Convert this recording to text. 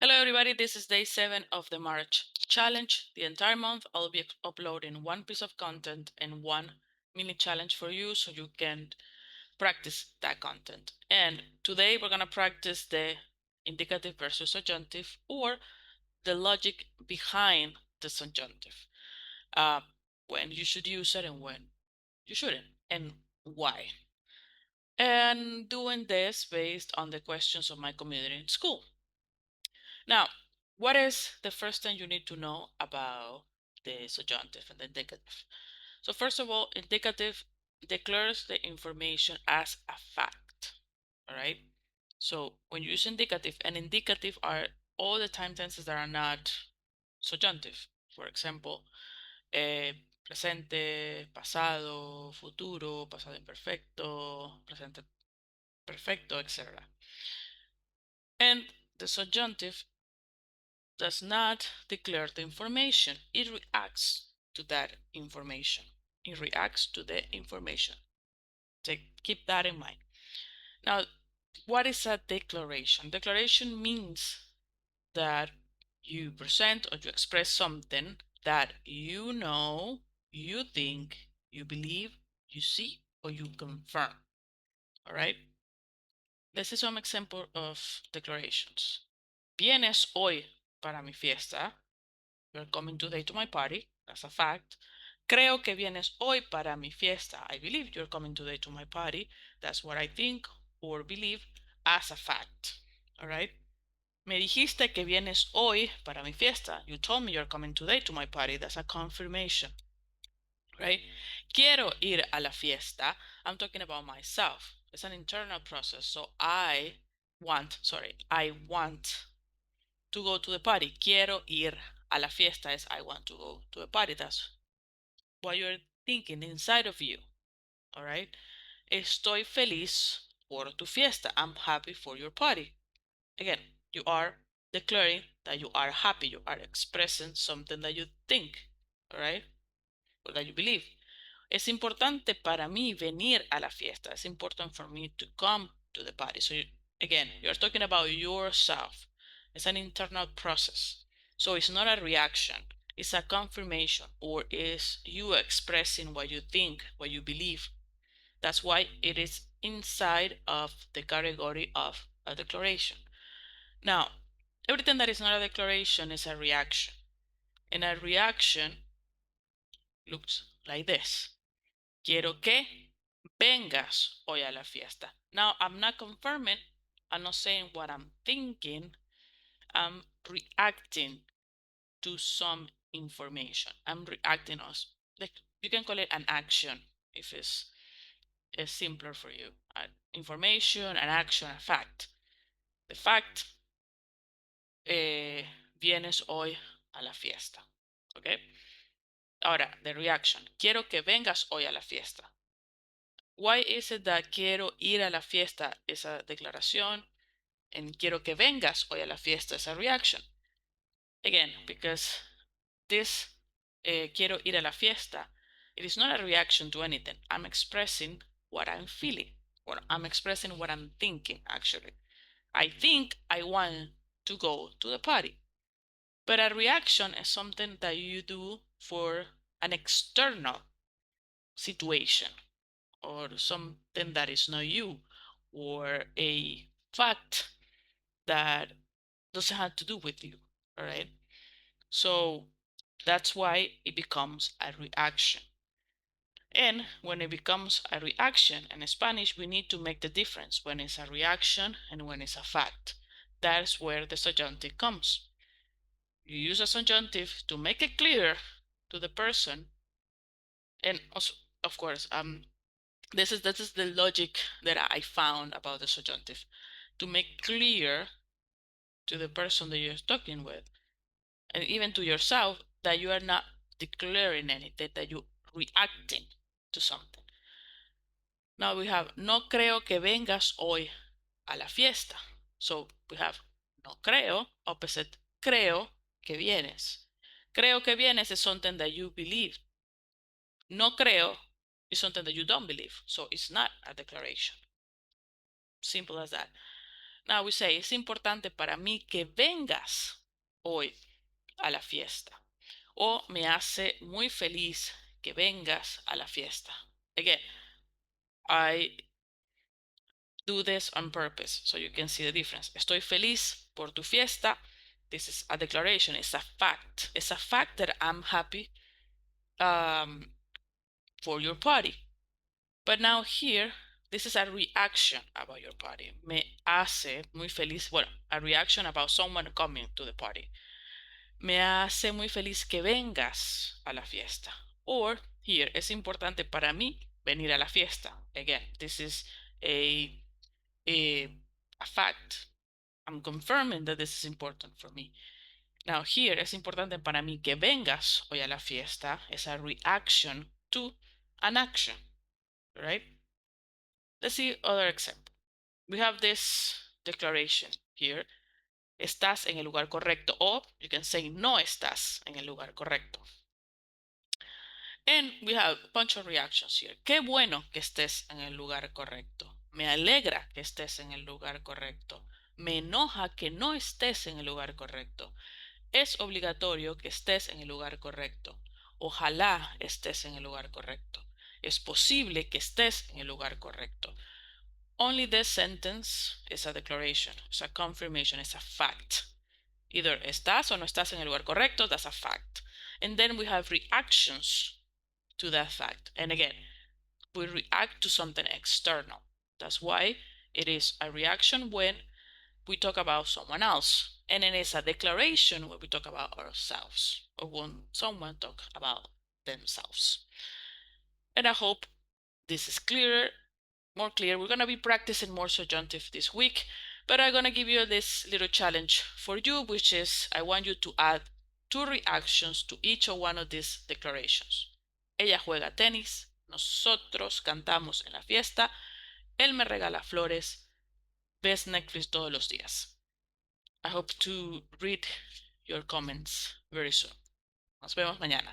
Hello everybody, this is day 7 of the March challenge. The entire month I'll be uploading one piece of content and one mini challenge for you so you can practice that content. And today we're going to practice the indicative versus subjunctive, or the logic behind the subjunctive. When you should use it and when you shouldn't, and why. And doing this based on the questions of my community in school. Now, what is the first thing you need to know about the subjunctive and the indicative? So first of all, indicative declares the information as a fact. All right. So when you use indicative, and indicative are all the time tenses that are not subjunctive. For example, presente, pasado, futuro, pasado imperfecto, presente perfecto, etc. And the subjunctive does not declare the information. It reacts to that information. It reacts to the information. Keep that in mind. Now, what is a declaration? Declaration means that you present or you express something that you know, you think, you believe, you see, or you confirm. All right? Let's see some example of declarations. Vienes hoy para mi fiesta. You're coming today to my party. That's a fact. Creo que vienes hoy para mi fiesta. I believe you're coming today to my party. That's what I think or believe as a fact. All right? Me dijiste que vienes hoy para mi fiesta. You told me you're coming today to my party. That's a confirmation. Right? Quiero ir a la fiesta. I'm talking about myself. It's an internal process. So I want to go to the party. Quiero ir a la fiesta is I want to go to a party. That's what you're thinking inside of you. All right. Estoy feliz por tu fiesta. I'm happy for your party. Again, you are declaring that you are happy. You are expressing something that you think. All right. Or that you believe. Es importante para mí venir a la fiesta. It's important for me to come to the party. So again, you're talking about yourself. It's an internal process. So it's not a reaction. It's a confirmation, or is you expressing what you think, what you believe. That's why it is inside of the category of a declaration. Now, everything that is not a declaration is a reaction. And a reaction looks like this. Quiero que vengas hoy a la fiesta. Now, I'm not confirming. I'm not saying what I'm thinking. I'm reacting to some information. I'm reacting as, like, you can call it an action if it's simpler for you. Information, an action, a fact. The fact, vienes hoy a la fiesta. Okay? Ahora, the reaction. Quiero que vengas hoy a la fiesta. Why is it that quiero ir a la fiesta is a declaración and quiero que vengas hoy a la fiesta is a reaction? Again, because this quiero ir a la fiesta, it is not a reaction to anything. I'm expressing what I'm feeling, or I'm expressing what I'm thinking, actually. I think I want to go to the party. But a reaction is something that you do for an external situation, or something that is not you, or a fact that doesn't have to do with you. All right. So that's why it becomes a reaction. And when it becomes a reaction in Spanish, we need to make the difference when it's a reaction and when it's a fact. That's where the subjunctive comes. You use a subjunctive to make it clear to the person. And also, of course, this is the logic that I found about the subjunctive, to make clear to the person that you're talking with, and even to yourself, that you are not declaring anything, that you're reacting to something. Now we have no creo que vengas hoy a la fiesta. So we have no creo, opposite creo que vienes. Creo que vienes is something that you believe. No creo is something that you don't believe. So it's not a declaration. Simple as that. Now we say, es importante para mí que vengas hoy a la fiesta. O me hace muy feliz que vengas a la fiesta. Again, I do this on purpose, so you can see the difference. Estoy feliz por tu fiesta. This is a declaration. It's a fact. It's a fact that I'm happy for your party. But now here, this is a reaction about your party. Me hace muy feliz. Well, a reaction about someone coming to the party. Me hace muy feliz que vengas a la fiesta. Or here, es importante para mí venir a la fiesta. Again, this is a fact. I'm confirming that this is important for me. Now here, es importante para mí que vengas hoy a la fiesta. Es a reaction to an action, right? Let's see other example. We have this declaration here. Estás en el lugar correcto. Or you can say no estás en el lugar correcto. And we have a bunch of reactions here. Qué bueno que estés en el lugar correcto. Me alegra que estés en el lugar correcto. Me enoja que no estés en el lugar correcto. Es obligatorio que estés en el lugar correcto. Ojalá estés en el lugar correcto. Es posible que estés en el lugar correcto. Only this sentence is a declaration. It's a confirmation. It's a fact. Either estás o no estás en el lugar correcto. That's a fact. And then we have reactions to that fact. And again, we react to something external. That's why it is a reaction when we talk about someone else. And it is a declaration when we talk about ourselves, or when someone talks about themselves. And I hope this is clearer, more clear. We're going to be practicing more subjunctive this week, but I'm going to give you this little challenge for you, which is I want you to add 2 reactions to each of one of these declarations. Ella juega tenis, nosotros cantamos en la fiesta, él me regala flores, ves Netflix todos los días. I hope to read your comments very soon. Nos vemos mañana.